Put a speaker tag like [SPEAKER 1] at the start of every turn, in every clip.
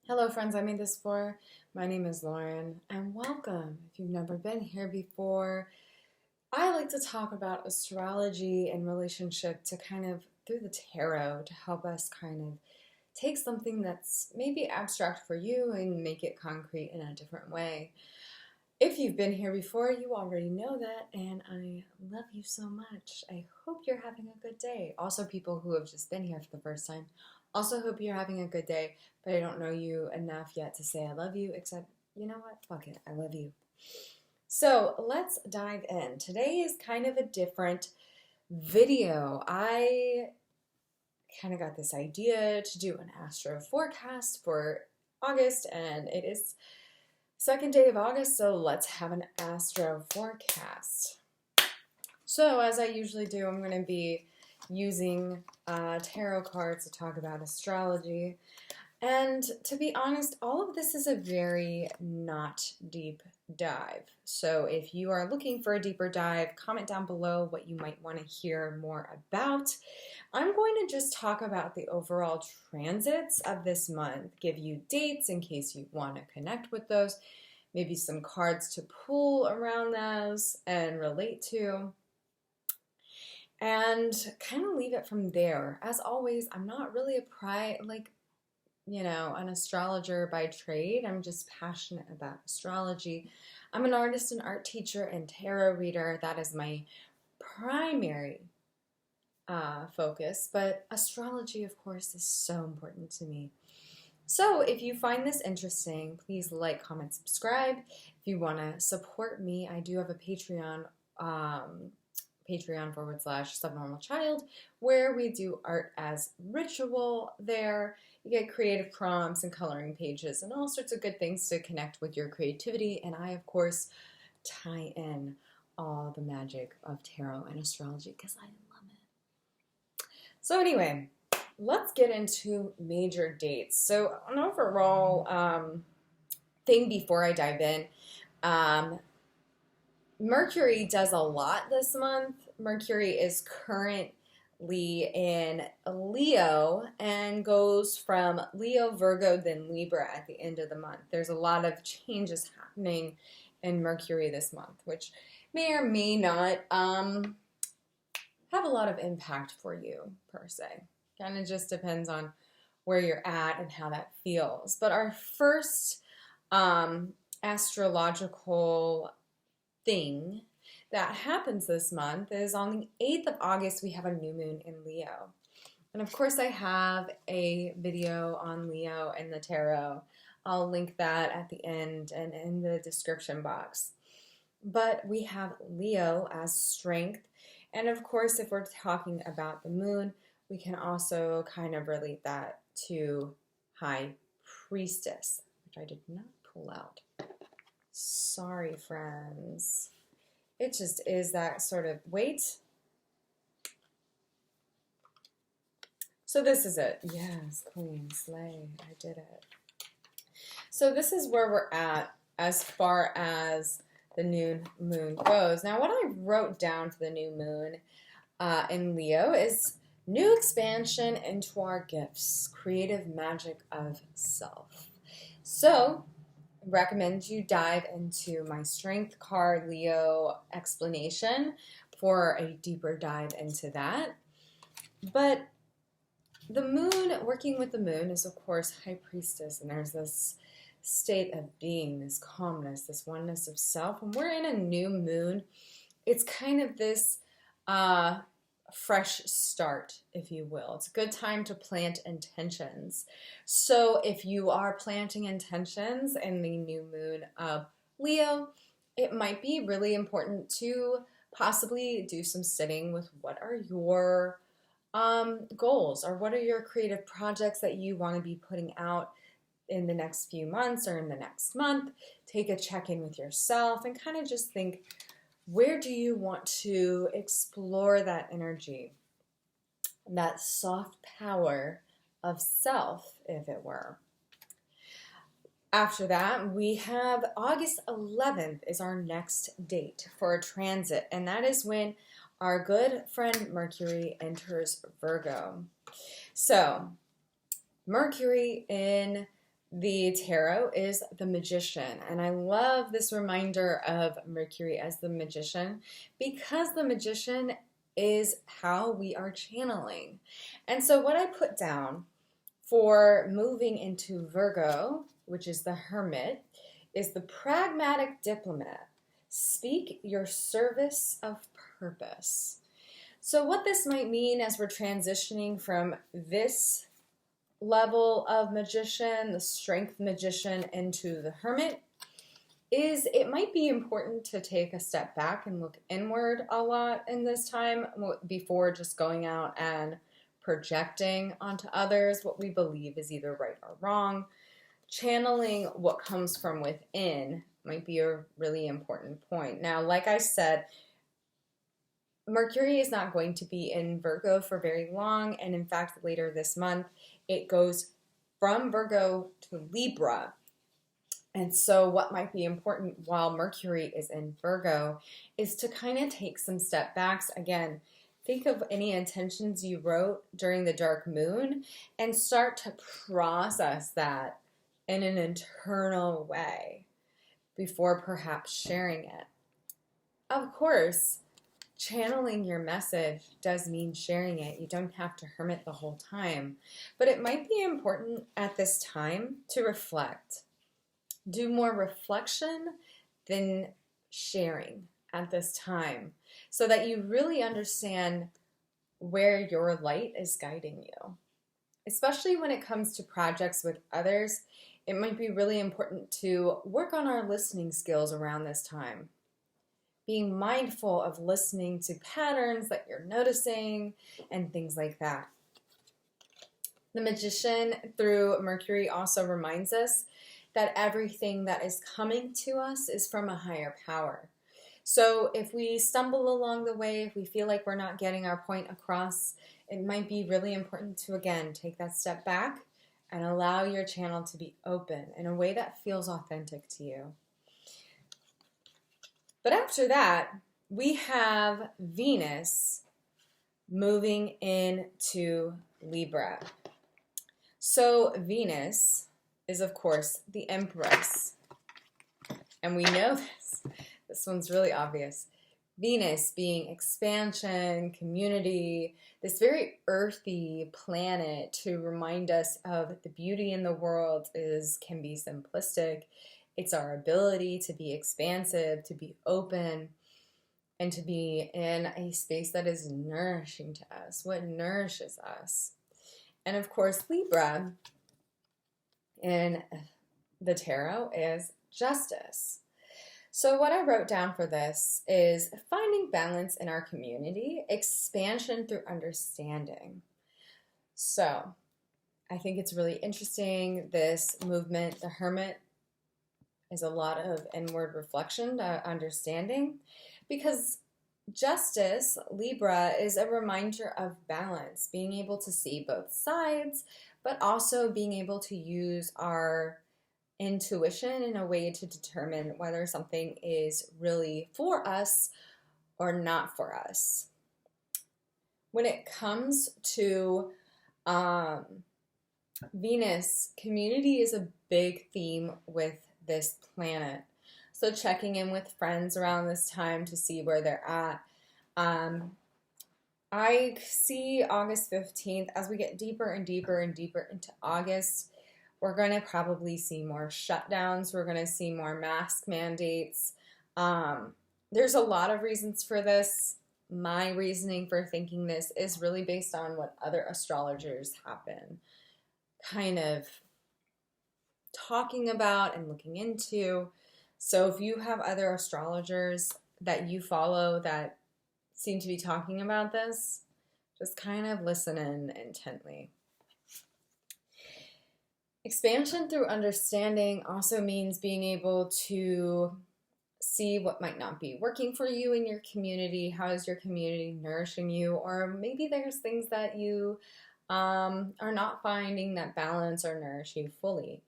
[SPEAKER 1] Hello friends, I made this for. My name is Lauren and welcome. If you've never been here before, I like to talk about astrology and relationship to kind of through the tarot to help us kind of take something that's maybe abstract for you and make it concrete in a different way. If you've been here before, you already know that, and I love you so much. I hope you're having a good day. Also, people who have just been here for the first time, also hope you're having a good day, but I don't know you enough yet to say I love you, except, you know what? Fuck it. I love you. So let's dive in. Today is kind of a different video. I kind of got this idea to do an astro forecast for August, and it is second day of August, so let's have an astro forecast. So as I usually do, I'm going to be using tarot cards to talk about astrology. And to be honest, all of this is a very not deep dive. So if you are looking for a deeper dive, comment down below what you might want to hear more about. I'm going to just talk about the overall transits of this month, give you dates in case you want to connect with those, maybe some cards to pull around those and relate to, and kind of leave it from there. As always, I'm not really an astrologer by trade. I'm just passionate about astrology. I'm an artist and art teacher and tarot reader. That is my primary focus, but astrology, of course, is so important to me. So if you find this interesting, please like, comment, subscribe. If you want to support me, I do have a Patreon, Patreon.com/subnormalchild, where we do art as ritual there. You get creative prompts and coloring pages and all sorts of good things to connect with your creativity. And I, of course, tie in all the magic of tarot and astrology because I love it. So anyway, let's get into major dates. So an overall thing before I dive in, Mercury does a lot this month. Mercury is currently in Leo and goes from Leo, Virgo, then Libra at the end of the month. There's a lot of changes happening in Mercury this month, which may or may not have a lot of impact for you per se. Kind of just depends on where you're at and how that feels. But our first astrological thing that happens this month is on the 8th of August, we have a new moon in Leo. And of course, I have a video on Leo and the tarot. I'll link that at the end and in the description box. But we have Leo as strength. And of course, if we're talking about the moon, we can also kind of relate that to High Priestess, which I did not pull out. Sorry, friends. It just is that sort of wait. So this is it. Yes, Queen, slay. I did it. So this is where we're at as far as the new moon goes. Now, what I wrote down for the new moon in Leo is new expansion into our gifts, creative magic of self. So recommend you dive into my strength card Leo explanation for a deeper dive into that. But the moon, working with the moon, is of course High Priestess, and there's this state of being, this calmness, this oneness of self. When we're in a new moon, it's kind of this fresh start, if you will. It's a good time to plant intentions. So if you are planting intentions in the new moon of Leo, it might be really important to possibly do some sitting with what are your goals, or what are your creative projects that you want to be putting out in the next few months or in the next month. Take a check-in with yourself and kind of just think, where do you want to explore that energy, that soft power of self, if it were? After that, we have August 11th is our next date for a transit, and that is when our good friend Mercury enters Virgo. So, Mercury in The tarot is the magician, and I love this reminder of Mercury as the magician because the magician is how we are channeling. And so, what I put down for moving into Virgo, which is the hermit, is the pragmatic diplomat. Speak your service of purpose. So, what this might mean as we're transitioning from this level of magician, the strength magician, into the hermit, is it might be important to take a step back and look inward a lot in this time before just going out and projecting onto others what we believe is either right or wrong. Channeling what comes from within might be a really important point. Now, like I said, Mercury is not going to be in Virgo for very long, and in fact, later this month, it goes from Virgo to Libra. And so what might be important while Mercury is in Virgo is to kind of take some step backs. Again, think of any intentions you wrote during the dark moon and start to process that in an internal way before perhaps sharing it. Of course, channeling your message does mean sharing it. You don't have to hermit the whole time. But it might be important at this time to reflect. Do more reflection than sharing at this time so that you really understand where your light is guiding you. Especially when it comes to projects with others, it might be really important to work on our listening skills around this time. Being mindful of listening to patterns that you're noticing and things like that. The magician through Mercury also reminds us that everything that is coming to us is from a higher power. So if we stumble along the way, if we feel like we're not getting our point across, it might be really important to, again, take that step back and allow your channel to be open in a way that feels authentic to you. But after that, we have Venus moving into Libra. So Venus is, of course, the Empress. And we know this. This one's really obvious. Venus being expansion, community, this very earthy planet to remind us of the beauty in the world can be simplistic. It's our ability to be expansive, to be open, and to be in a space that is nourishing to us, what nourishes us. And of course, Libra in the tarot is justice. So what I wrote down for this is finding balance in our community, expansion through understanding. So I think it's really interesting, this movement, the Hermit, is a lot of inward reflection, understanding, because justice, Libra, is a reminder of balance, being able to see both sides, but also being able to use our intuition in a way to determine whether something is really for us or not for us. When it comes to Venus, community is a big theme with this planet. So checking in with friends around this time to see where they're at. I see August 15th, as we get deeper and deeper and deeper into August, we're going to probably see more shutdowns. We're going to see more mask mandates. There's a lot of reasons for this. My reasoning for thinking this is really based on what other astrologers have been kind of talking about and looking into. So if you have other astrologers that you follow that seem to be talking about this, just kind of listen in intently. Expansion through understanding also means being able to see what might not be working for you in your community. How is your community nourishing you? Or maybe there's things that you are not finding that balance or nourish you fully.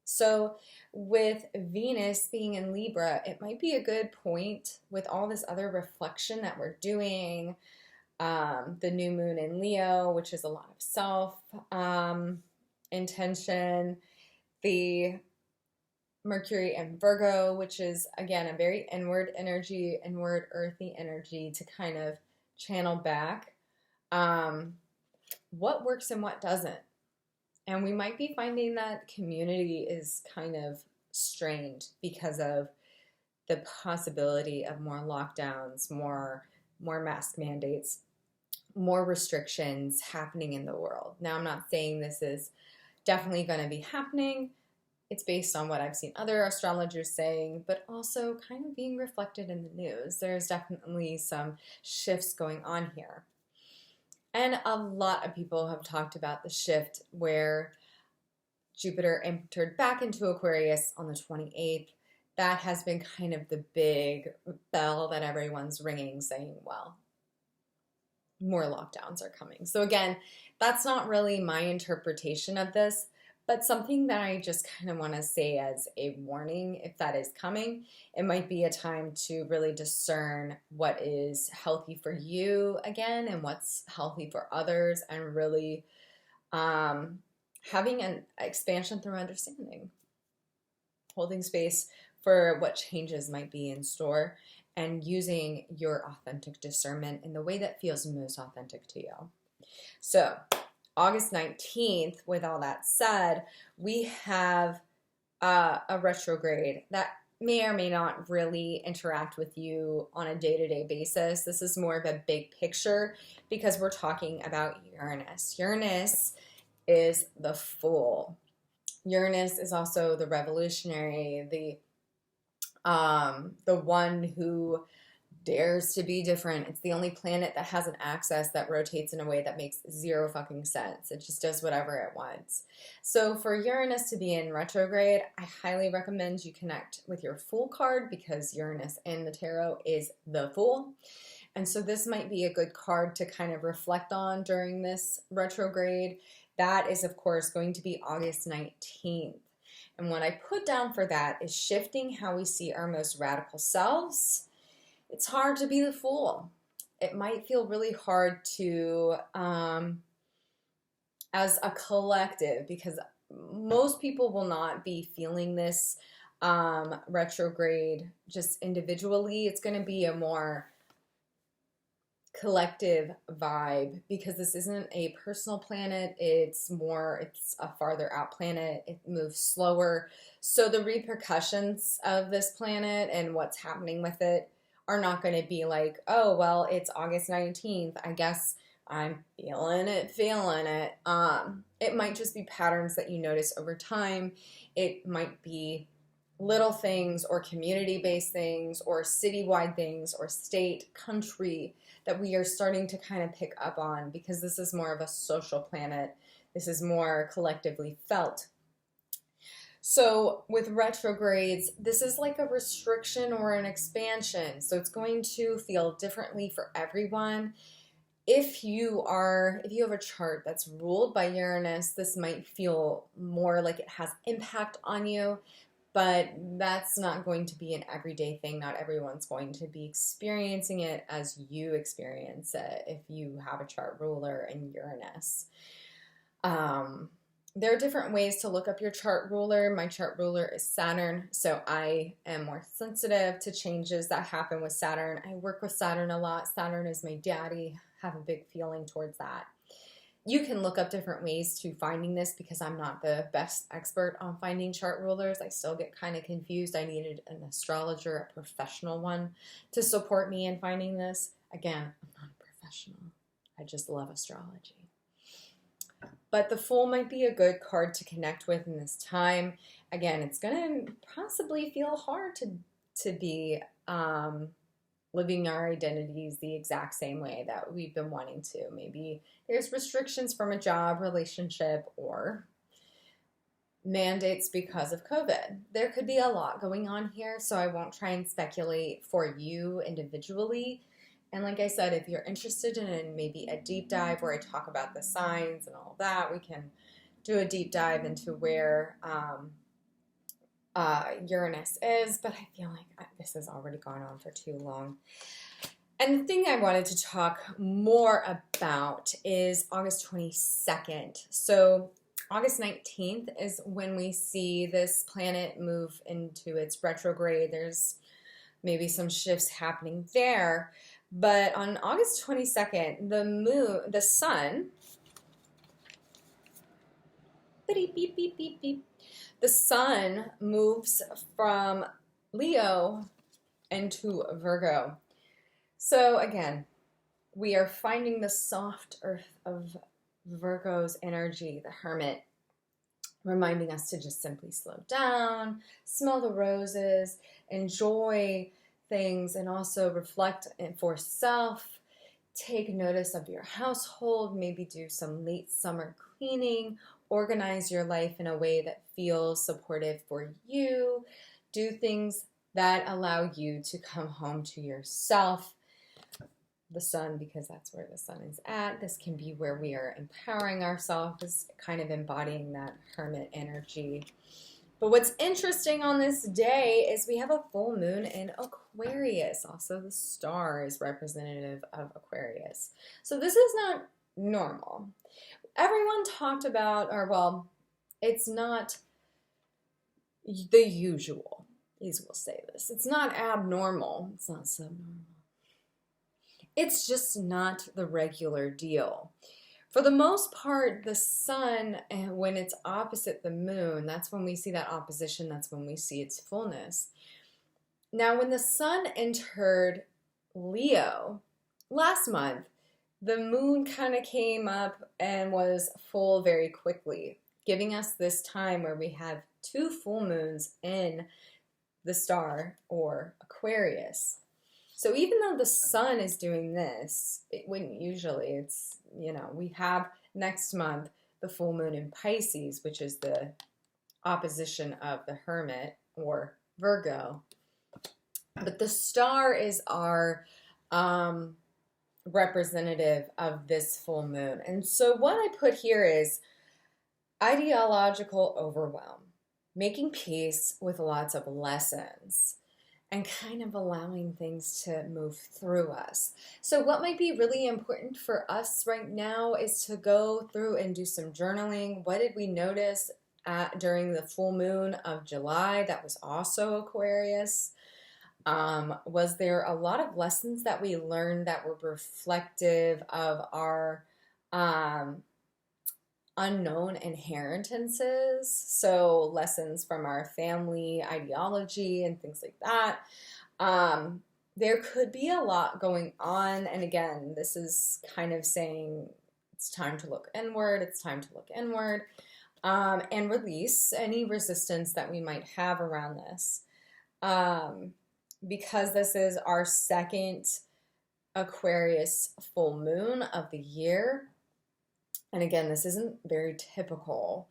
[SPEAKER 1] So with Venus being in Libra, it might be a good point with all this other reflection that we're doing. The new moon in Leo, which is a lot of self intention, the Mercury in Virgo, which is, again, a very inward energy, inward earthy energy to kind of channel back what works and what doesn't. And we might be finding that community is kind of strained because of the possibility of more lockdowns, more mask mandates, more restrictions happening in the world. Now, I'm not saying this is definitely going to be happening. It's based on what I've seen other astrologers saying, but also kind of being reflected in the news. There's definitely some shifts going on here. And a lot of people have talked about the shift where Jupiter entered back into Aquarius on the 28th. That has been kind of the big bell that everyone's ringing, saying, well, more lockdowns are coming. So again, that's not really my interpretation of this, but something that I just kind of want to say as a warning, if that is coming. It might be a time to really discern what is healthy for you again and what's healthy for others, and really having an expansion through understanding, holding space for what changes might be in store, and using your authentic discernment in the way that feels most authentic to you. So August 19th, with all that said, we have a retrograde that may or may not really interact with you on a day-to-day basis. This is more of a big picture because we're talking about Uranus. Uranus is the Fool. Uranus is also the revolutionary, the one who dares to be different. It's the only planet that has an axis that rotates in a way that makes zero fucking sense. It just does whatever it wants. So for Uranus to be in retrograde, I highly recommend you connect with your Fool card, because Uranus in the tarot is the Fool. And so this might be a good card to kind of reflect on during this retrograde. That is, of course, going to be August 19th. And what I put down for that is shifting how we see our most radical selves. It's hard to be the Fool. It might feel really hard to, as a collective, because most people will not be feeling this retrograde just individually. It's going to be a more collective vibe, because this isn't a personal planet. It's a farther out planet. It moves slower. So the repercussions of this planet and what's happening with it are not going to be like, oh, well, it's August 19th. I guess I'm feeling it. It might just be patterns that you notice over time. It might be little things or community-based things or citywide things or state, country that we are starting to kind of pick up on, because this is more of a social planet. This is more collectively felt. So with retrogrades, this is like a restriction or an expansion. So it's going to feel differently for everyone. If you have a chart that's ruled by Uranus, this might feel more like it has impact on you, but that's not going to be an everyday thing. Not everyone's going to be experiencing it as you experience it if you have a chart ruler in Uranus. There are different ways to look up your chart ruler. My chart ruler is Saturn, so I am more sensitive to changes that happen with Saturn. I work with Saturn a lot. Saturn is my daddy. I have a big feeling towards that. You can look up different ways to finding this, because I'm not the best expert on finding chart rulers. I still get kind of confused. I needed an astrologer, a professional one, to support me in finding this. Again, I'm not a professional. I just love astrology. But the Fool might be a good card to connect with in this time. Again, it's going to possibly feel hard to be living our identities the exact same way that we've been wanting to. Maybe there's restrictions from a job, relationship, or mandates because of COVID. There could be a lot going on here, so I won't try and speculate for you individually. And like I said, if you're interested in maybe a deep dive where I talk about the signs and all that, we can do a deep dive into where Uranus is, but I feel like this has already gone on for too long. And the thing I wanted to talk more about is August 22nd. So August 19th is when we see this planet move into its retrograde. There's maybe some shifts happening there. But on August 22nd, the sun, beep, beep, beep, beep, beep, the sun moves from Leo into Virgo. So again, we are finding the soft earth of Virgo's energy, the hermit, reminding us to just simply slow down, smell the roses, enjoy things, and also reflect for self. Take notice of your household, maybe do some late summer cleaning, organize your life in a way that feels supportive for you, do things that allow you to come home to yourself. The sun, because that's where the sun is at. This can be where we are empowering ourselves, kind of embodying that hermit energy. But what's interesting on this day is we have a full moon in Aquarius. Also, the star is representative of Aquarius. So this is not normal. Everyone talked about, or well, it's not the usual. These will say this. It's not abnormal. It's not subnormal. It's just not the regular deal. For the most part, the sun, when it's opposite the moon, that's when we see that opposition, that's when we see its fullness. Now, when the sun entered Leo last month, the moon kind of came up and was full very quickly, giving us this time where we have 2 full moons in the star or Aquarius. So even though the sun is doing this, it wouldn't usually. It's, we have next month the full moon in Pisces, which is the opposition of the hermit or Virgo. But the star is our representative of this full moon. And so what I put here is ideological overwhelm, making peace with lots of lessons, and kind of allowing things to move through us. So what might be really important for us right now is to go through and do some journaling. What did we notice during the full moon of July that was also Aquarius? Was there a lot of lessons that we learned that were reflective of our unknown inheritances, so lessons from our family ideology and things like that. There could be a lot going on, and again, this is kind of saying it's time to look inward, it's time to look inward, and release any resistance that we might have around this. Because this is our second Aquarius full moon of the year, and again, this isn't very typical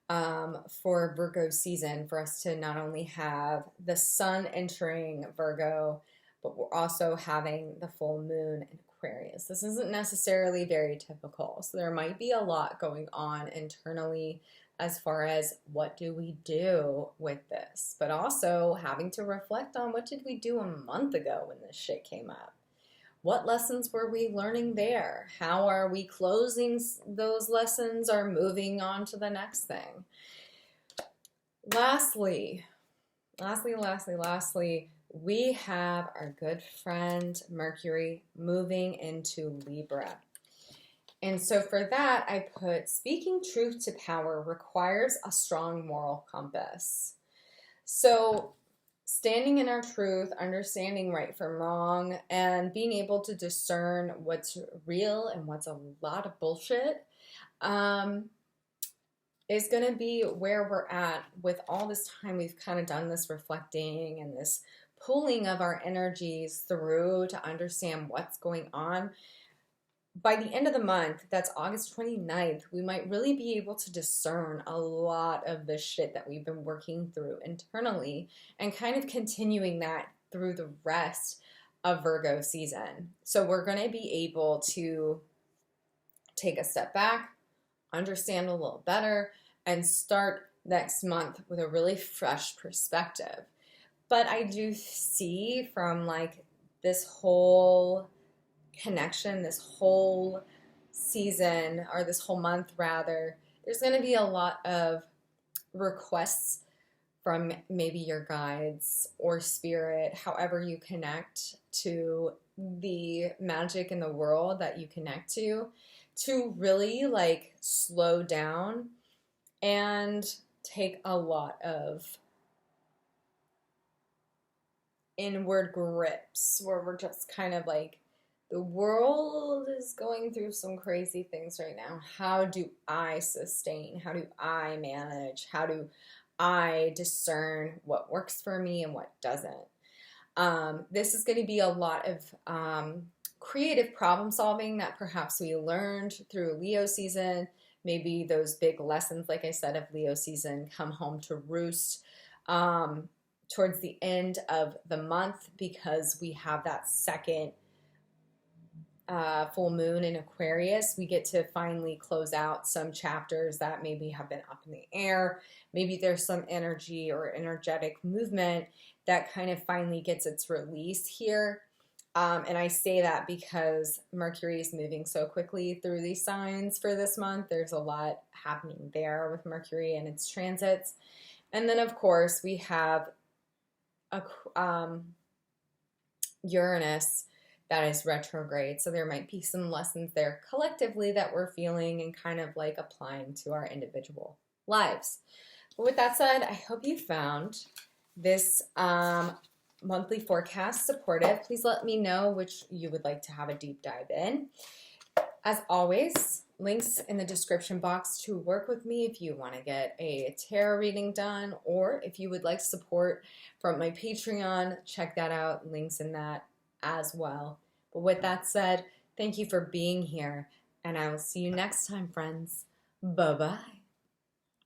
[SPEAKER 1] for Virgo season for us to not only have the sun entering Virgo, but we're also having the full moon in Aquarius. This isn't necessarily very typical. So there might be a lot going on internally as far as what do we do with this, but also having to reflect on what did we do a month ago when this shit came up. What lessons were we learning there? How are we closing those lessons or moving on to the next thing? Lastly, we have our good friend Mercury moving into Libra. And so for that, I put speaking truth to power requires a strong moral compass. So standing in our truth, understanding right from wrong, and being able to discern what's real and what's a lot of bullshit is going to be where we're at with all this time we've kind of done this reflecting and this pulling of our energies through to understand what's going on. By the end of the month, that's August 29th, we might really be able to discern a lot of the shit that we've been working through internally and kind of continuing that through the rest of Virgo season. So we're going to be able to take a step back, understand a little better, and start next month with a really fresh perspective. But I do see from like this whole connection, this whole season, or this whole month rather, there's going to be a lot of requests from maybe your guides or spirit, however you connect to the magic in the world that you connect to really like slow down and take a lot of inward grips where we're just kind of like, the world is going through some crazy things right now. How do I sustain? How do I manage? How do I discern what works for me and what doesn't? This is going to be a lot of creative problem solving that perhaps we learned through Leo season. Maybe those big lessons, like I said, of Leo season come home to roost towards the end of the month, because we have that second full moon in Aquarius. We get to finally close out some chapters that maybe have been up in the air. Maybe there's some energy or energetic movement that kind of finally gets its release here. And I say that because Mercury is moving so quickly through these signs for this month. There's a lot happening there with Mercury and its transits. And then, of course, we have a Uranus that is retrograde. So there might be some lessons there collectively that we're feeling and kind of like applying to our individual lives. But with that said, I hope you found this monthly forecast supportive. Please let me know which you would like to have a deep dive in. As always, links in the description box to work with me if you want to get a tarot reading done, or if you would like support from my Patreon, check that out. Links in that as well. But with that said, thank you for being here, and I will see you next time, friends. Bye-bye.